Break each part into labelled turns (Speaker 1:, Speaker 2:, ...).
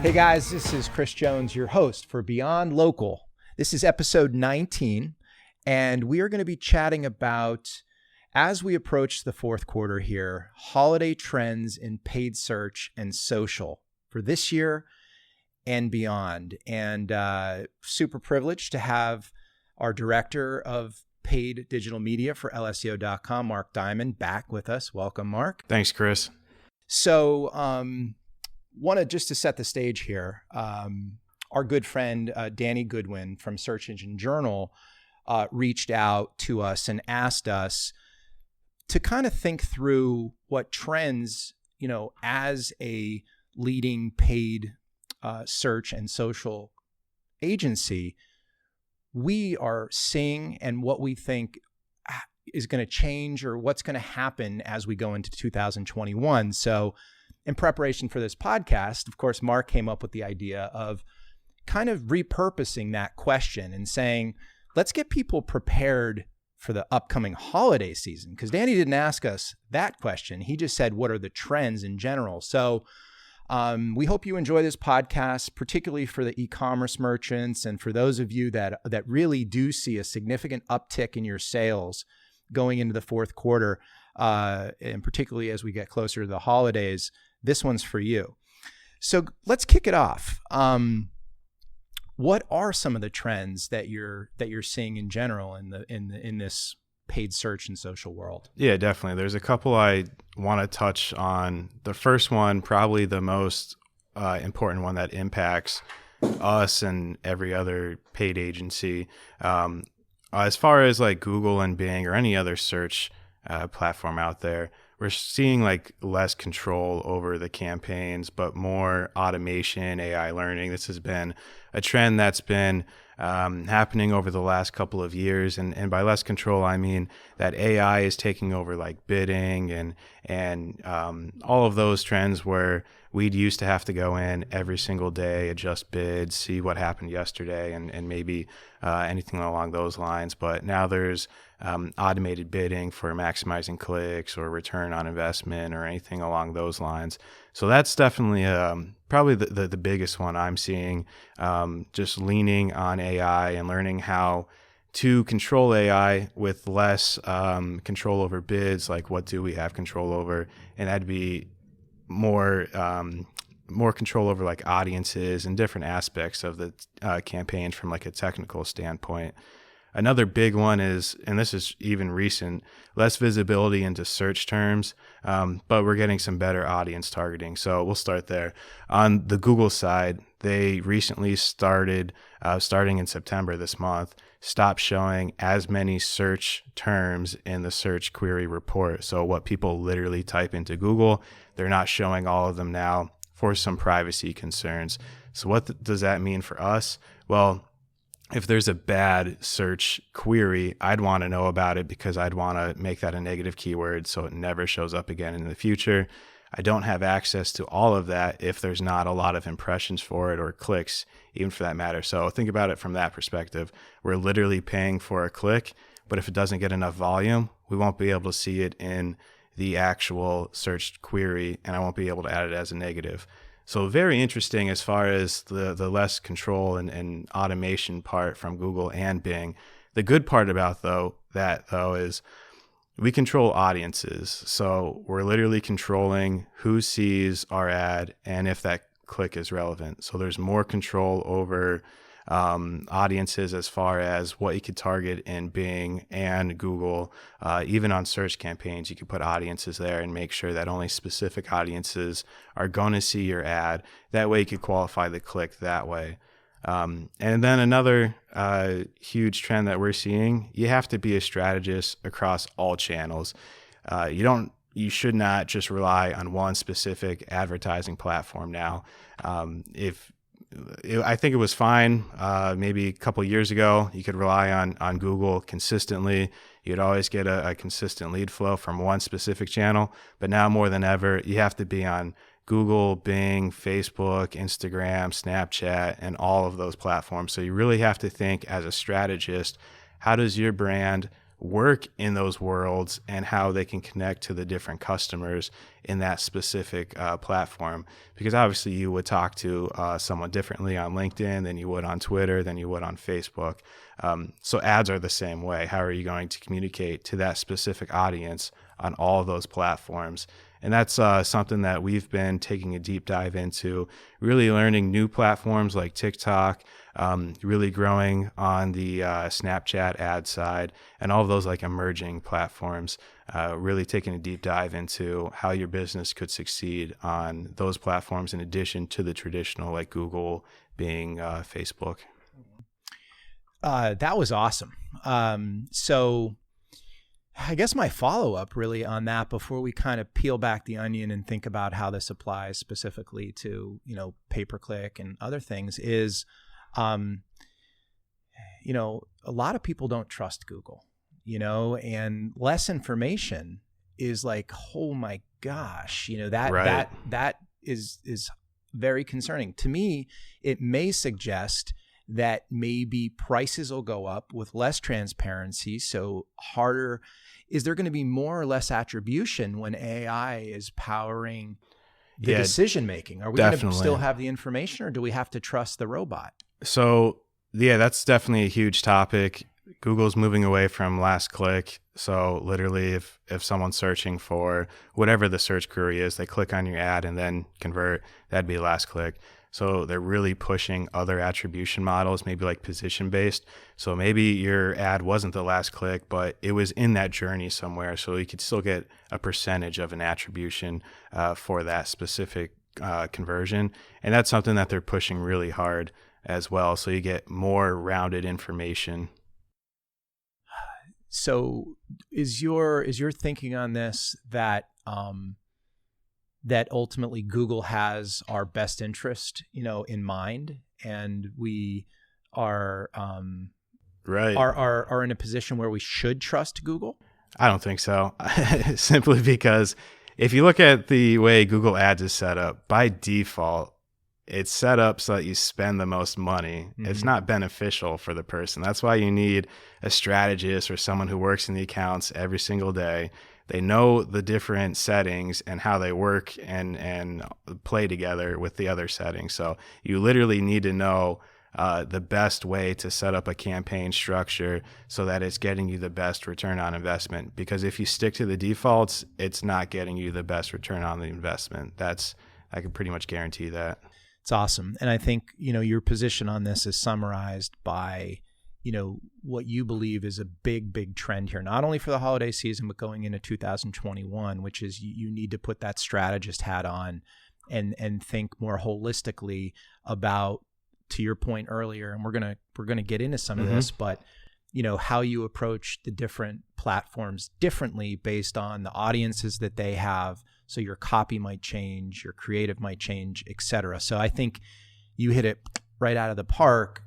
Speaker 1: Hey guys, this is Chris Jones, your host for Beyond Local. This is episode 19, and we are going to be chatting about, as we approach the fourth quarter here, holiday trends in paid search and social for this year and beyond. And super privileged to have our director of paid digital media for LSEO.com, Mark Dymond, back with us. Welcome, Mark.
Speaker 2: Thanks, Chris.
Speaker 1: So, wanted just to set the stage here. Our good friend, Danny Goodwin from Search Engine Journal, reached out to us and asked us to kind of think through what trends, as a leading paid search and social agency, we are seeing and what we think is going to change or what's going to happen as we go into 2021. So in preparation for this podcast, of course, Mark came up with the idea of kind of repurposing that question and saying, let's get people prepared for the upcoming holiday season. Because Danny didn't ask us that question. He just said, what are the trends in general? So we hope you enjoy this podcast, particularly for the e-commerce merchants and for those of you that really do see a significant uptick in your sales going into the fourth quarter, and particularly as we get closer to the holidays. This one's for you. So let's kick it off. What are some of the trends that you're seeing in general in this paid search and social world?
Speaker 2: Yeah, definitely. There's a couple I want to touch on. The first one, probably the most important one that impacts us and every other paid agency. As far as like Google and Bing or any other search platform out there, we're seeing like less control over the campaigns, but more automation, AI learning. This has been a trend that's been happening over the last couple of years. And by less control, I mean that AI is taking over like bidding and all of those trends where we'd used to have to go in every single day, adjust bids, see what happened yesterday, and maybe anything along those lines. But now there's automated bidding for maximizing clicks or return on investment or anything along those lines. So that's definitely probably the biggest one I'm seeing, just leaning on AI and learning how to control AI with less control over bids, like what do we have control over, and that'd be more control over like audiences and different aspects of the campaigns from like a technical standpoint. Another big one is, and this is even recent, less visibility into search terms, but we're getting some better audience targeting. So we'll start there. On the Google side, they recently starting in September this month, stopped showing as many search terms in the search query report. So what people literally type into Google, they're not showing all of them now for some privacy concerns. So what does that mean for us? Well, if there's a bad search query, I'd want to know about it because I'd want to make that a negative keyword so it never shows up again in the future. I don't have access to all of that if there's not a lot of impressions for it or clicks, even for that matter. So think about it from that perspective. We're literally paying for a click, but if it doesn't get enough volume, we won't be able to see it in the actual search query, and I won't be able to add it as a negative. So very interesting as far as the less control and automation part from Google and Bing. The good part about that is we control audiences. So we're literally controlling who sees our ad and if that click is relevant. So there's more control over audiences as far as what you could target in Bing and Google. Even on search campaigns, you could put audiences there and make sure that only specific audiences are going to see your ad. That way you could qualify the click that way. And then another huge trend that we're seeing, you have to be a strategist across all channels. You should not just rely on one specific advertising platform now. I think it was fine. Maybe a couple of years ago, you could rely on Google consistently. You'd always get a consistent lead flow from one specific channel. But now more than ever, you have to be on Google, Bing, Facebook, Instagram, Snapchat, and all of those platforms. So you really have to think as a strategist, how does your brand work in those worlds and how they can connect to the different customers in that specific platform. Because obviously you would talk to someone differently on LinkedIn than you would on Twitter, than you would on Facebook. So ads are the same way. How are you going to communicate to that specific audience on all of those platforms? And that's something that we've been taking a deep dive into, really learning new platforms like TikTok, really growing on the Snapchat ad side, and all of those like emerging platforms, really taking a deep dive into how your business could succeed on those platforms in addition to the traditional like Google, Bing, Facebook.
Speaker 1: That was awesome. So I guess my follow-up really on that before we kind of peel back the onion and think about how this applies specifically to, pay-per-click and other things is, a lot of people don't trust Google, and less information is like, oh my gosh, that is very concerning. To me, it may suggest that maybe prices will go up with less transparency, so harder. Is there going to be more or less attribution when AI is powering the decision making? Are we going to still have the information, or do we have to trust the robot?
Speaker 2: So yeah, that's definitely a huge topic. Google's moving away from last click. So literally if someone's searching for whatever the search query is, they click on your ad and then convert, that'd be last click. So they're really pushing other attribution models, maybe like position based. So maybe your ad wasn't the last click, but it was in that journey somewhere. So you could still get a percentage of an attribution for that specific conversion. And that's something that they're pushing really hard as well. So you get more rounded information.
Speaker 1: So is your thinking on this that that ultimately Google has our best interest, in mind, and we are are in a position where we should trust Google?
Speaker 2: I don't think so. Simply because if you look at the way Google Ads is set up, by default, it's set up so that you spend the most money. Mm-hmm. It's not beneficial for the person. That's why you need a strategist or someone who works in the accounts every single day. They know the different settings and how they work and play together with the other settings. So you literally need to know the best way to set up a campaign structure so that it's getting you the best return on investment. Because if you stick to the defaults, it's not getting you the best return on the investment. I can pretty much guarantee that.
Speaker 1: It's awesome. And I think, your position on this is summarized by, what you believe is a big, big trend here, not only for the holiday season, but going into 2021, which is you need to put that strategist hat on and think more holistically about, to your point earlier, and we're going to get into some of this, but how you approach the different platforms differently based on the audiences that they have. So your copy might change, your creative might change, et cetera. So I think you hit it right out of the park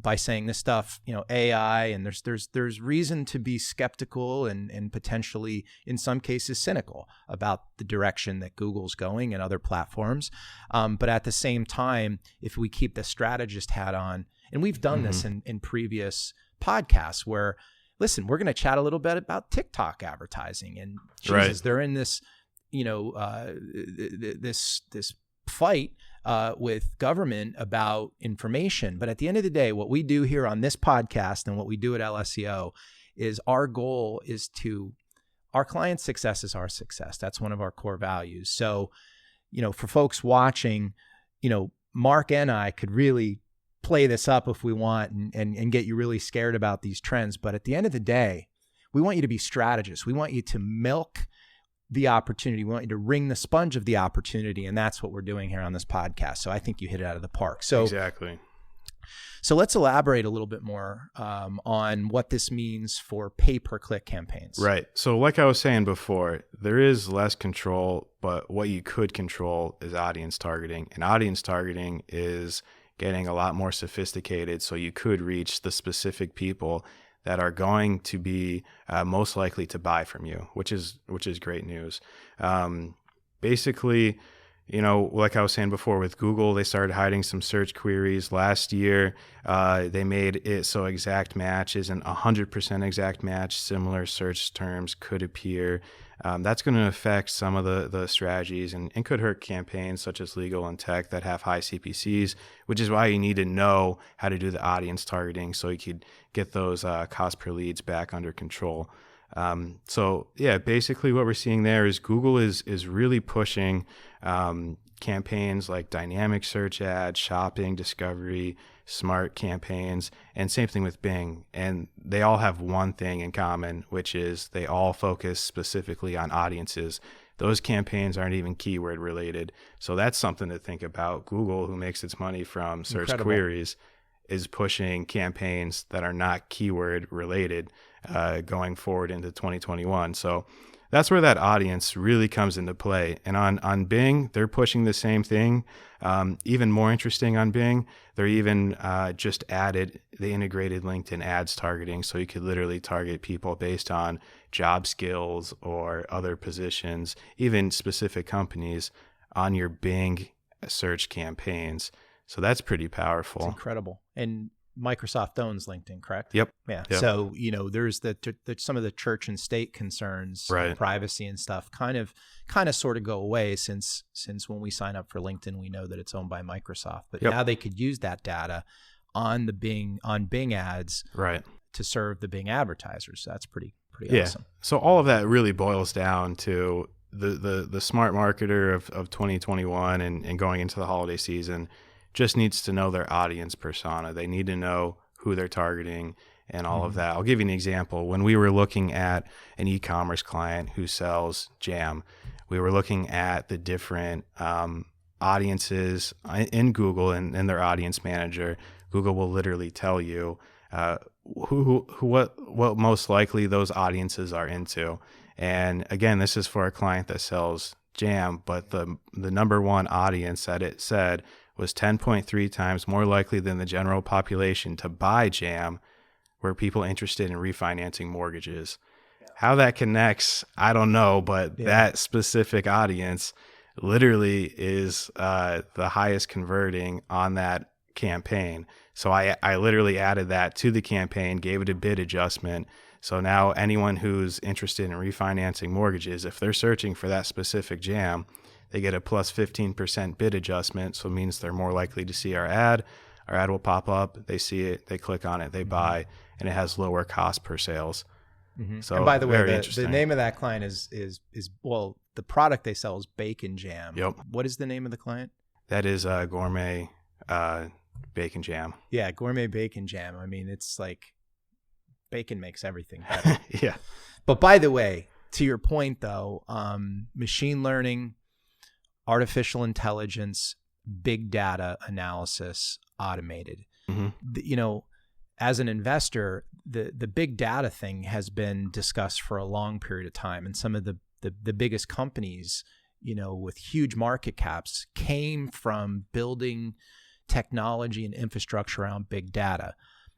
Speaker 1: by saying this stuff, AI, and there's reason to be skeptical and potentially in some cases cynical about the direction that Google's going and other platforms. But at the same time, if we keep the strategist hat on, and we've done this in previous podcasts where, listen, we're going to chat a little bit about TikTok advertising, and Jesus, they're in this, this fight with government about information. But at the end of the day, what we do here on this podcast and what we do at LSEO is our goal is our client's success is our success. That's one of our core values. So, for folks watching, Mark and I could really play this up if we want and get you really scared about these trends. But at the end of the day, we want you to be strategists. We want you to milk the opportunity. We want you to wring the sponge of the opportunity. And that's what we're doing here on this podcast. So I think you hit it out of the park. So
Speaker 2: exactly.
Speaker 1: So let's elaborate a little bit more on what this means for pay-per-click campaigns.
Speaker 2: Right. So like I was saying before, there is less control, but what you could control is audience targeting. And audience targeting is getting a lot more sophisticated. So you could reach the specific people that are going to be most likely to buy from you, which is great news. Basically, Like I was saying before with Google, they started hiding some search queries last year. They made it so exact match isn't 100% exact match. Similar search terms could appear. That's going to affect some of the strategies and could hurt campaigns such as legal and tech that have high CPCs, which is why you need to know how to do the audience targeting so you could get those cost per leads back under control. Basically what we're seeing there is Google is really pushing campaigns like dynamic search ads, shopping, discovery, smart campaigns, and same thing with Bing. And they all have one thing in common, which is they all focus specifically on audiences. Those campaigns aren't even keyword related. So that's something to think about. Google, who makes its money from search queries, is pushing campaigns that are not keyword related going forward into 2021. So that's where that audience really comes into play. And on Bing, they're pushing the same thing. Even more interesting on Bing, they're even just added the integrated LinkedIn ads targeting. So you could literally target people based on job skills or other positions, even specific companies on your Bing search campaigns. So that's pretty powerful.
Speaker 1: It's incredible. And Microsoft owns LinkedIn, correct?
Speaker 2: Yep.
Speaker 1: Yeah.
Speaker 2: Yep.
Speaker 1: So, there's some of the church and state concerns,
Speaker 2: right,
Speaker 1: privacy and stuff kind of sort of go away since when we sign up for LinkedIn, we know that it's owned by Microsoft. But now they could use that data on Bing ads,
Speaker 2: right,
Speaker 1: to serve the Bing advertisers. So that's pretty awesome.
Speaker 2: So all of that really boils down to the smart marketer of 2021 and going into the holiday season just needs to know their audience persona. They need to know who they're targeting and all of that. I'll give you an example. When we were looking at an e-commerce client who sells jam, we were looking at the different audiences in Google and their audience manager. Google will literally tell you what most likely those audiences are into. And again, this is for a client that sells jam, but the number one audience that it said was 10.3 times more likely than the general population to buy jam were people interested in refinancing mortgages. How that connects, I don't know, but that specific audience literally is the highest converting on that campaign. So I literally added that to the campaign, gave it a bid adjustment. So now anyone who's interested in refinancing mortgages, if they're searching for that specific jam, they get a plus 15% bid adjustment. So it means they're more likely to see our ad. Our ad will pop up. They see it. They click on it. They buy, and it has lower cost per sales. So,
Speaker 1: and by the way,
Speaker 2: the
Speaker 1: name of that client is the product they sell is bacon jam.
Speaker 2: Yep.
Speaker 1: What is the name of the client?
Speaker 2: That is gourmet bacon jam.
Speaker 1: Yeah, gourmet bacon jam. I mean, it's like bacon makes everything better.
Speaker 2: Yeah.
Speaker 1: But by the way, to your point though, machine learning, artificial intelligence, big data analysis, automated. As an investor, the big data thing has been discussed for a long period of time. And some of the biggest companies, with huge market caps came from building technology and infrastructure around big data.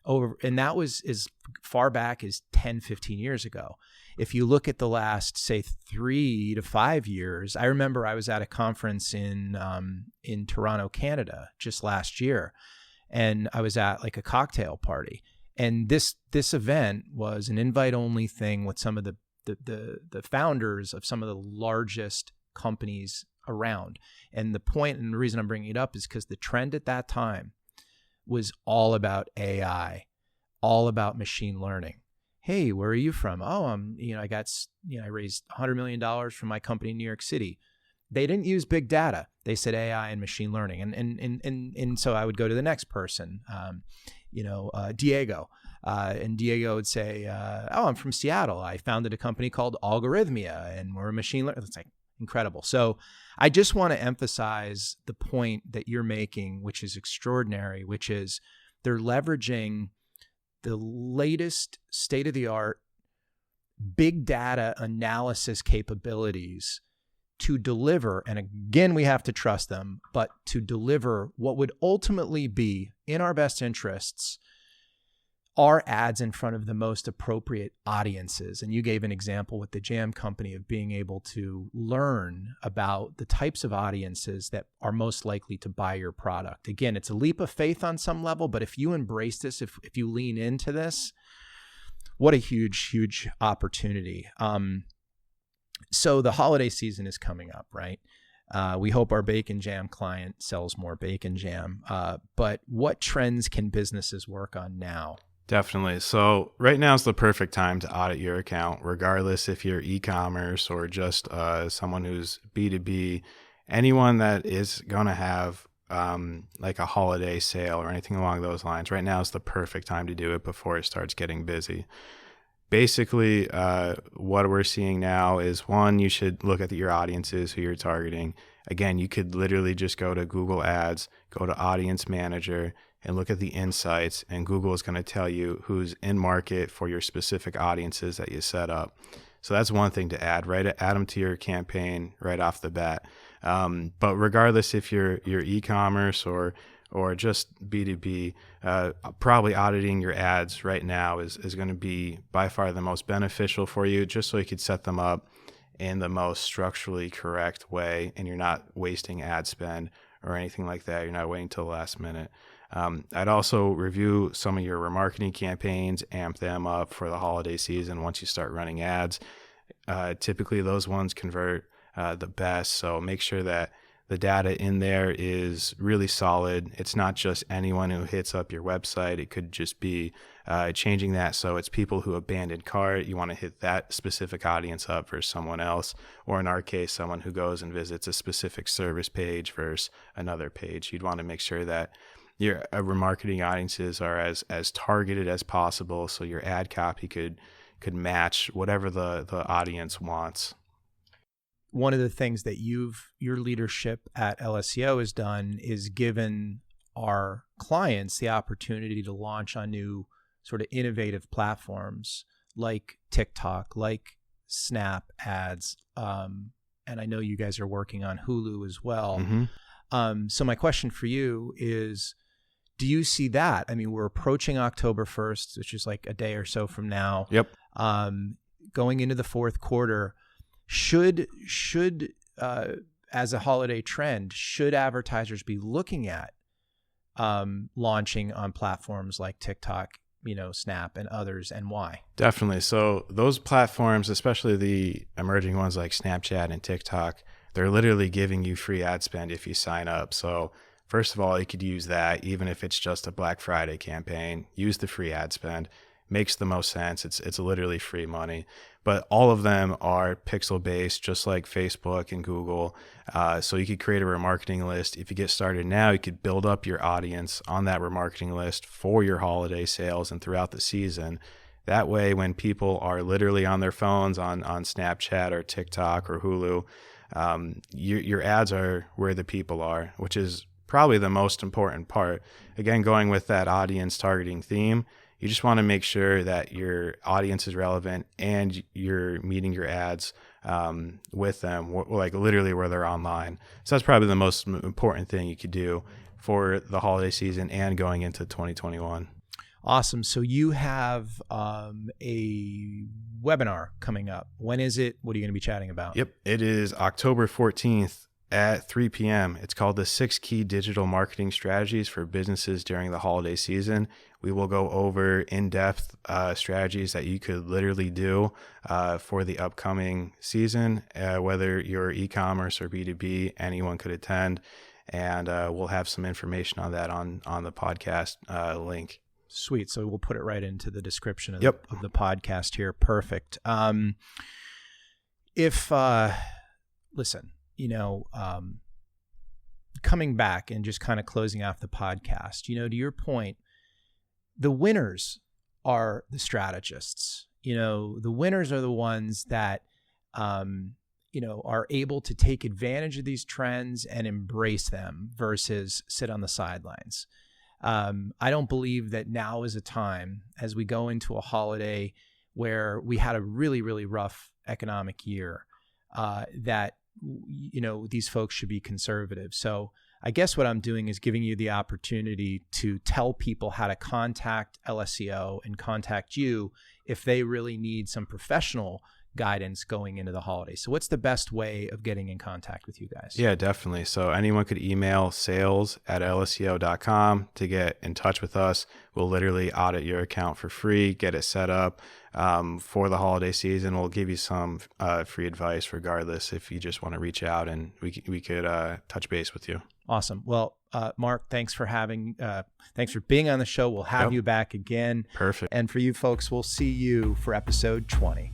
Speaker 1: And that was as far back as 10, 15 years ago. If you look at the last, say, 3 to 5 years, I remember I was at a conference in Toronto, Canada, just last year, and I was at like a cocktail party. And this event was an invite-only thing with some of the founders of some of the largest companies around. And the point and the reason I'm bringing it up is because the trend at that time was all about AI, all about machine learning. Hey, where are you from? Oh, I raised $100 million from my company in New York City. They didn't use big data. They said AI and machine learning. And so I would go to the next person, Diego. And Diego would say, I'm from Seattle. I founded a company called Algorithmia, and we're a machine learning. It's like incredible. So I just want to emphasize the point that you're making, which is extraordinary, which is they're leveraging the latest state-of-the-art big data analysis capabilities to deliver, and again, we have to trust them, but to deliver what would ultimately be in our best interests, are ads in front of the most appropriate audiences? And you gave an example with the jam company of being able to learn about the types of audiences that are most likely to buy your product. Again, it's a leap of faith on some level, but if you embrace this, if you lean into this, what a huge, huge opportunity. So the holiday season is coming up, right? We hope our bacon jam client sells more bacon jam. But what trends can businesses work on now?
Speaker 2: Definitely. So right now is the perfect time to audit your account, regardless if you're e-commerce or just someone who's B2B. Anyone that is going to have like a holiday sale or anything along those lines, right now is the perfect time to do it before it starts getting busy. Basically, what we're seeing now is, one, you should look at your audiences, who you're targeting. Again, you could literally just go to Google Ads, go to Audience Manager, and look at the insights, and Google is going to tell you who's in market for your specific audiences that you set up. So that's one thing to add, right? Add them to your campaign right off the bat. But regardless if you're e-commerce or just B2B, probably auditing your ads right now is going to be by far the most beneficial for you, just so you could set them up in the most structurally correct way, and you're not wasting ad spend or anything like that. You're not waiting till the last minute. I'd also review some of your remarketing campaigns, amp them up for the holiday season once you start running ads. Typically, those ones convert the best, so make sure that the data in there is really solid. It's not just anyone who hits up your website. It could just be changing that so it's people who abandon cart. You want to hit that specific audience up versus someone else, or in our case, someone who goes and visits a specific service page versus another page. You'd want to make sure that your remarketing audiences are as targeted as possible, so your ad copy could match whatever the audience wants.
Speaker 1: One of the things that your leadership at LSEO has done is given our clients the opportunity to launch on new sort of innovative platforms like TikTok, like Snap ads. And I know you guys are working on Hulu as well.
Speaker 2: Mm-hmm.
Speaker 1: So my question for you is, do you see that? I mean, we're approaching October 1st, which is like a day or so from now.
Speaker 2: Yep.
Speaker 1: Going into the fourth quarter, should as a holiday trend, should advertisers be looking at launching on platforms like TikTok, Snap and others, and why?
Speaker 2: Definitely. So those platforms, especially the emerging ones like Snapchat and TikTok, they're literally giving you free ad spend if you sign up. So first of all, you could use that, even if it's just a Black Friday campaign. Use the free ad spend. Makes the most sense. It's literally free money. But all of them are pixel based, just like Facebook and Google. So you could create a remarketing list. If you get started now, you could build up your audience on that remarketing list for your holiday sales and throughout the season. That way, when people are literally on their phones on Snapchat or TikTok or Hulu, your ads are where the people are, which is probably the most important part. Again, going with that audience targeting theme, you just want to make sure that your audience is relevant and you're meeting your ads with them, like literally where they're online. So that's probably the most important thing you could do for the holiday season and going into 2021.
Speaker 1: Awesome. So you have a webinar coming up. When is it? What are you going to be chatting about?
Speaker 2: Yep. It is October 14th at 3 p.m. It's called the 6 Key Digital Marketing Strategies for Businesses During the Holiday Season. We will go over in-depth strategies that you could literally do for the upcoming season, whether you're e-commerce or B2B, anyone could attend. And we'll have some information on that on the podcast link.
Speaker 1: Sweet. So we'll put it right into the description of,
Speaker 2: Yep.
Speaker 1: of the podcast here. Perfect. Listen, coming back and just kind of closing off the podcast, to your point, the winners are the strategists. The winners are the ones that, are able to take advantage of these trends and embrace them versus sit on the sidelines. I don't believe that now is a time, as we go into a holiday where we had a really, really rough economic year, that these folks should be conservative. So I guess what I'm doing is giving you the opportunity to tell people how to contact LSEO and contact you if they really need some professional guidance going into the holidays. So what's the best way of getting in contact with you guys?
Speaker 2: Yeah, definitely. So anyone could email sales@lseo.com to get in touch with us. We'll literally audit your account for free, get it set up for the holiday season. We'll give you some free advice regardless if you just want to reach out, and we could touch base with you.
Speaker 1: Awesome. Well, Mark, thanks for being on the show. We'll have you back again.
Speaker 2: Perfect.
Speaker 1: And for you folks, we'll see you for episode 20.